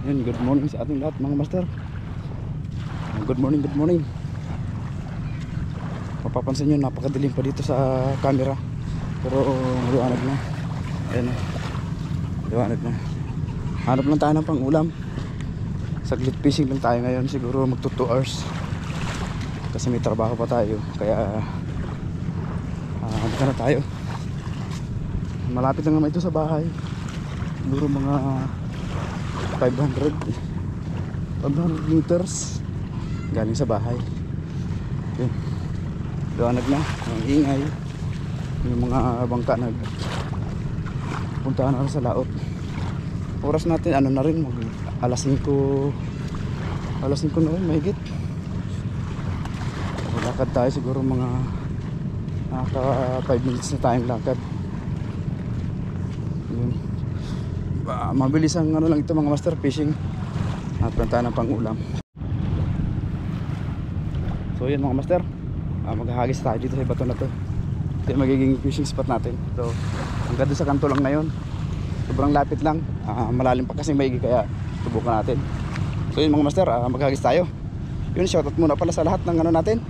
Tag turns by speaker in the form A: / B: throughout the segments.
A: Yan, good morning sa ating lahat mga master. Good morning, good morning. Mapapansin nyo, napakadilim pa dito sa camera. Pero liwanag na. Ayan o, liwanag na. Hanap lang tayo ng pang ulam. Saglit fishing lang tayo ngayon. Siguro magto 2 hours. Kasi may trabaho pa tayo. Kaya dito na tayo. Malapit lang naman ito sa bahay. Siguro mga 500 meters galing sa bahay. Yun, liwanag na, ang ingay. Yung mga bangka puntahan na sa laot. Oras natin ano na rin, alas 5 na rin mahigit. Lakad tayo siguro mga naka 5 minutes na tayong lakad. Yun, mabilis ang ano lang ito mga master, fishing at plantahan ng pang-ulam. So yun mga master, maghahagis tayo dito sa bato na to. Ito yung magiging fishing spot natin. So hanggang doon sa kanto lang na yun, sobrang lapit lang, malalim pa kasi maigi, kaya subukan natin. So yun mga master, maghahagis tayo. Yun, shoutout muna pala sa lahat ng ano natin,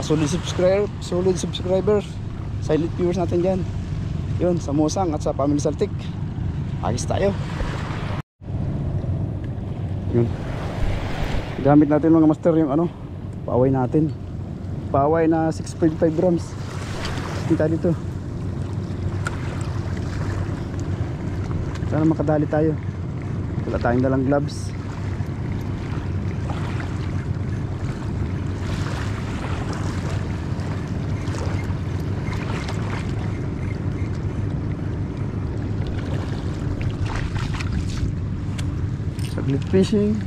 A: solid subscribers, silent viewers natin dyan. Yun, sa Musang at sa Family Saltik, agis tayo. Yun, gamit natin mga master yung ano, paaway natin, paaway na 6.5 grams. Kita dito, sana makadali tayo. Wala tayong dalang gloves. Saglit fishing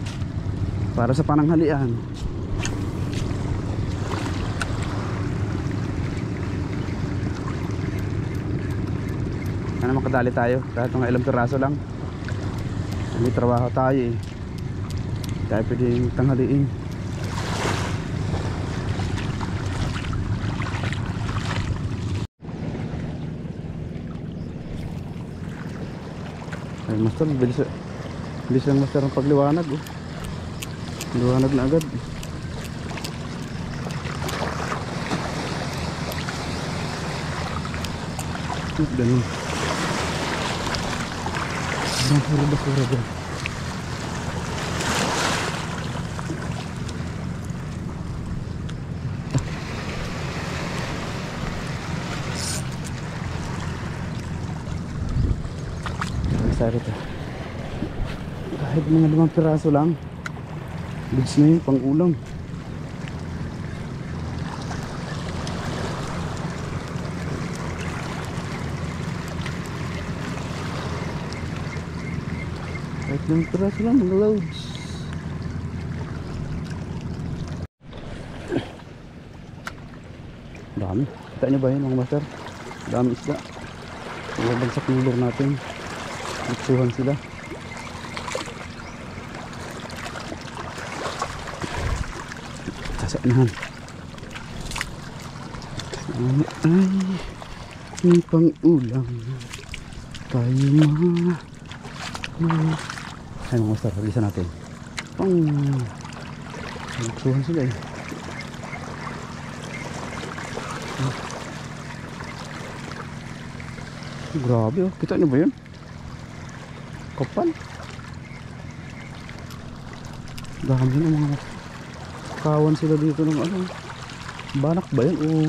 A: para sa pananghalian. Sana makadali tayo kahit mga ilang piraso lang. May trabaho tayo eh, tayo pwedeng tanghaliin. Ay master, bilis lang master ang pagliwanag oh. Liwanag na agad. Ganun. Basura dyan. Ito. Kahit mga 5 piraso lang, goods na yun, pang ulam. Kahit 5 piraso lang, mga loads. Dami, kita nyo ba yun mga master? Dami isda. Mga bagsak ng lure natin, nagsuhan sila. Sasanahan. Sana ay may pang-ulam tayo mga. Ay mga master, halisan natin. Nagsuhan sila eh. Grabe oh, kita nyo ba yun? Kapal. Dami na mga kawan sila dito ng ano, banak ba yan o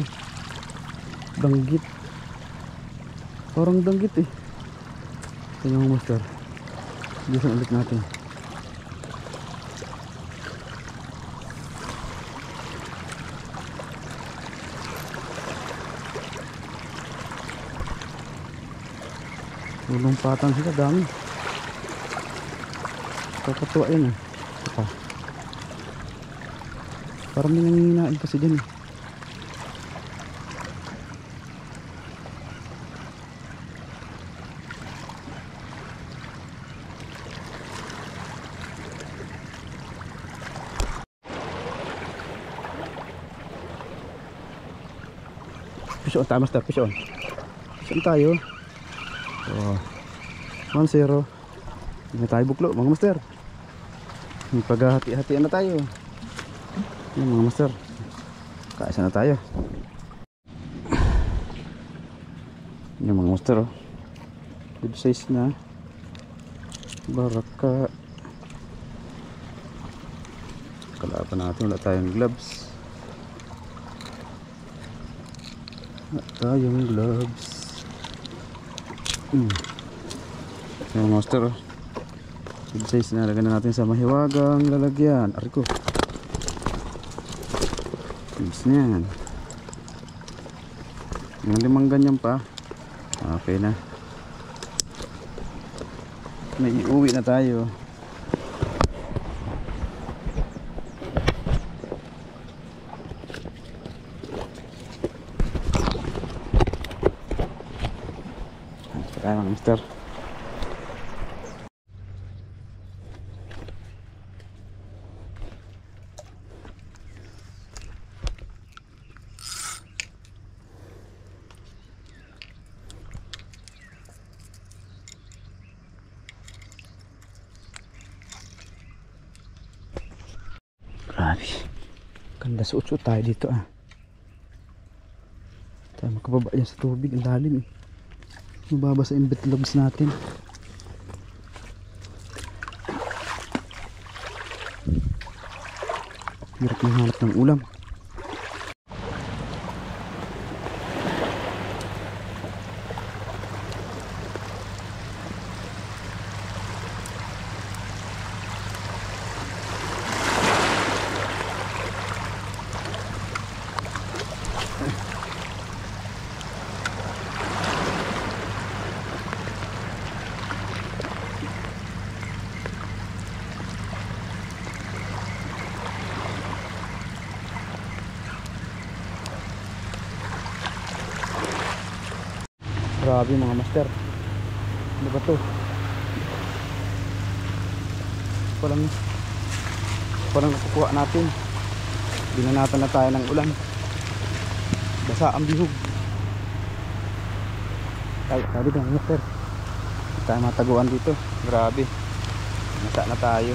A: danggit? Parang danggit eh. Ito yung master, bisan ulit natin. Lulumpatan sila, dami. Kakatuwa yun eh. Ito. Parang may nangihinain kasi din eh. Fish on tayo master, fish on. Fish on tayo. Oh, 1-0. Hindi na tayo buklo mga master. Paghahati-hatian na tayo. Yan mga master. Kaisa na tayo. Yan mga master oh. Good size na baraka. Kalaban natin, wala tayong gloves. Wala tayong gloves. Yung monster oh. Good size na, lagyan na natin sa mahiwagang lalagyan. Ari ko. Tips na yan. Yung 5 ganyan pa. Okay na. May iuwi na tayo. Kaya mga mister. Grabe. Ganda suot-suot tayo dito ah. Tayo makababa yan sa tubig. Ang lalim eh. Mababasa yung bitlogs natin. Hirap na hanap ng ulam. Grabe mga master. Ano ba to? Parang nakukuha natin. Binanatan na tayo ng ulan. Basa ang bihog. Ay, sabi ka mga master. Hindi tayo mataguan dito. Grabe. Nasa na tayo.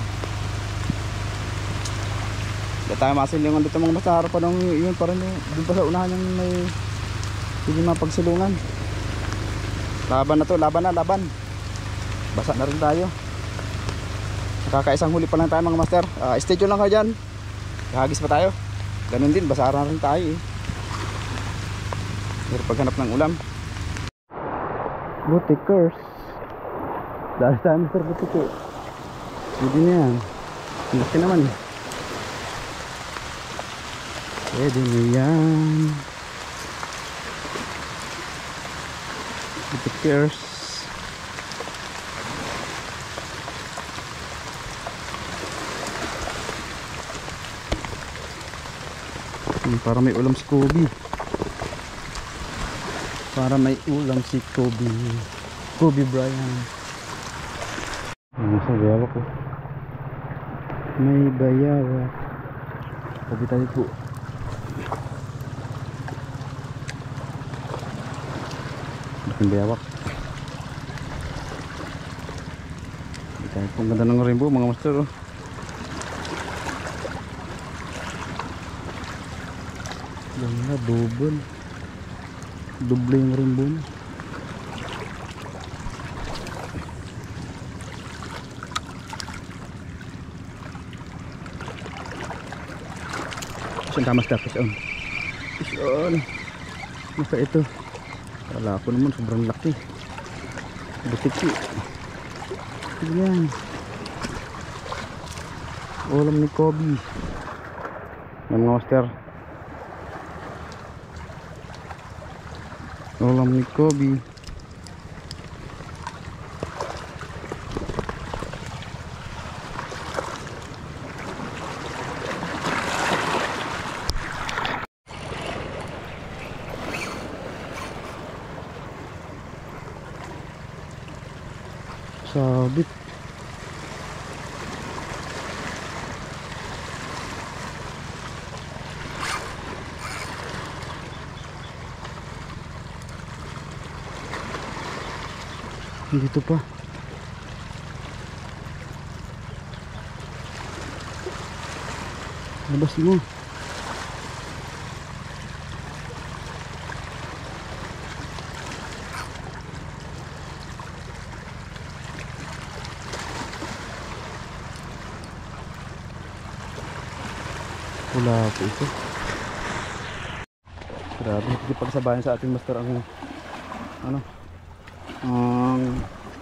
A: Hindi tayo masilingan dito mga master. Parang yun, parang doon pa sa unahan yung may hindi mapagsilungan. Laban na to, laban. Basa na rin tayo. Nakakaisang huli pa lang tayo mga master. Stay tuned lang kayo dyan. Hagis pa tayo. Ganun din, basa na rin tayo eh. Pero paghanap ng ulam. Butikers. Dahil tayo master butik. Pwede na yan. Laki naman. Pwede na yan. Butikers. Para may ulam si Kobe. Kobe Bryant. Sa bayawak ko. May bayawak. Sabi tayo po. Ang bayawak. Sabi tayo po. Ang ganda ng rainbow mga master oh. Ganda, double yung rainbow na. Saan tamas tapos on? Maka ito. Wala ko naman, sobrang laki. Butiki. Yan. Ulam ni Kobe. Yan mga master. Ulam ni Kobe. Sabit. Dito pa. Labas mo. Wala po ito. Grabe, nakikipagsabayan sa ating master ang ano, ang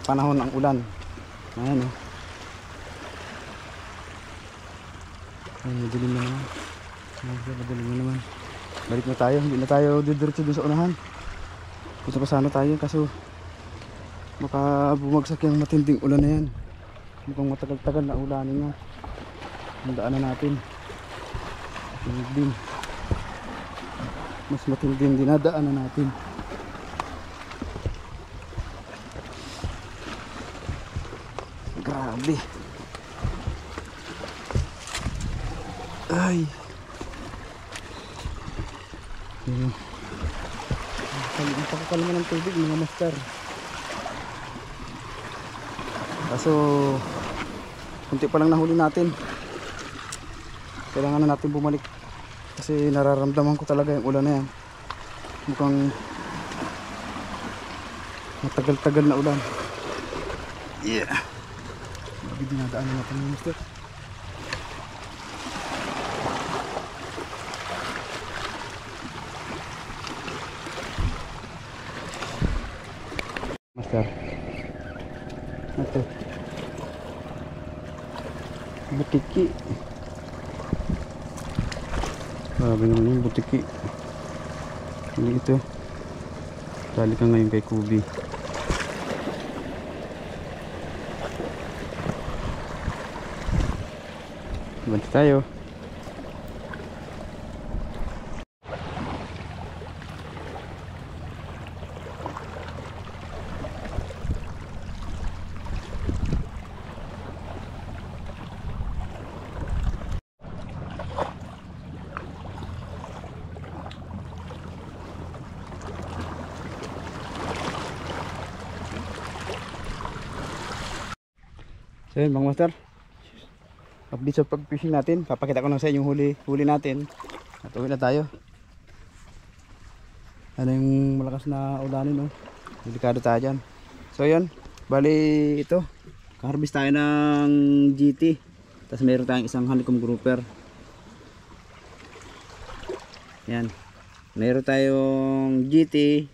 A: panahon ng ulan. Ayan oh. Ay, madilim na naman. Madilim na naman. Balik na tayo, hindi na tayo didiretso dun sa unahan. Gusto pa sana tayo kaso baka bumagsak yung matinding ulan na yan. Mukhang matagal-tagal na ulanin nga. Handaan na natin. Matinding. Mas matinding dinadaanan natin. Grabe. Ay. Ang pagkakalma ng tubig mga master. Kaso kunti pa lang nahuli natin. Kailangan na natin bumalik. Kasi nararamdaman ko talaga yung ulan na yan. Mukhang matagal-tagal na ulan. Yeah. Grabe dinadaanan natin mga master. Master. Ito. Butiki. Grabe naman yung butiki. Hindi ito. Dali ka ngayon kay Kubi. Banti tayo. So yun mga master, update sa pag-fishing natin. Papakita ko lang sa inyo yung huli natin. At uwi na tayo. Ano yung malakas na ulanin, no? Delikado tayo dyan. So yun, bali ito, kaharbis tayo ng GT. Tapos meron tayong isang honeycomb grouper. Yan, meron tayong GT.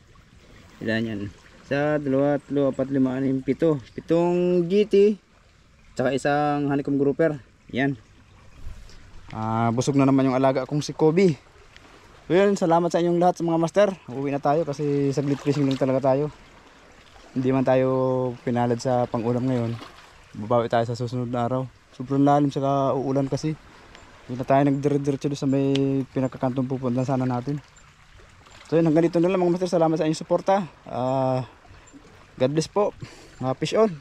A: Ilan yan? Isa, dalawa, tatlo, apat, lima, anim, pito. Pitong GT tsaka isang honeycomb grouper. Yan. Busog na naman yung alaga kong si Kobe. So yun, salamat sa inyong lahat sa mga master. Uwi na tayo kasi saglit fishing lang talaga tayo. Hindi man tayo pinalad sa pang-ulam ngayon. Babawi tayo sa susunod na araw. Sobrang lalim sa uulan kasi. Hindi na tayo nagdire-diretso sa may pinakakantong pupunta sana natin. So yun, hanggang dito na lang mga master. Salamat sa inyong suporta. God bless po. Fish on.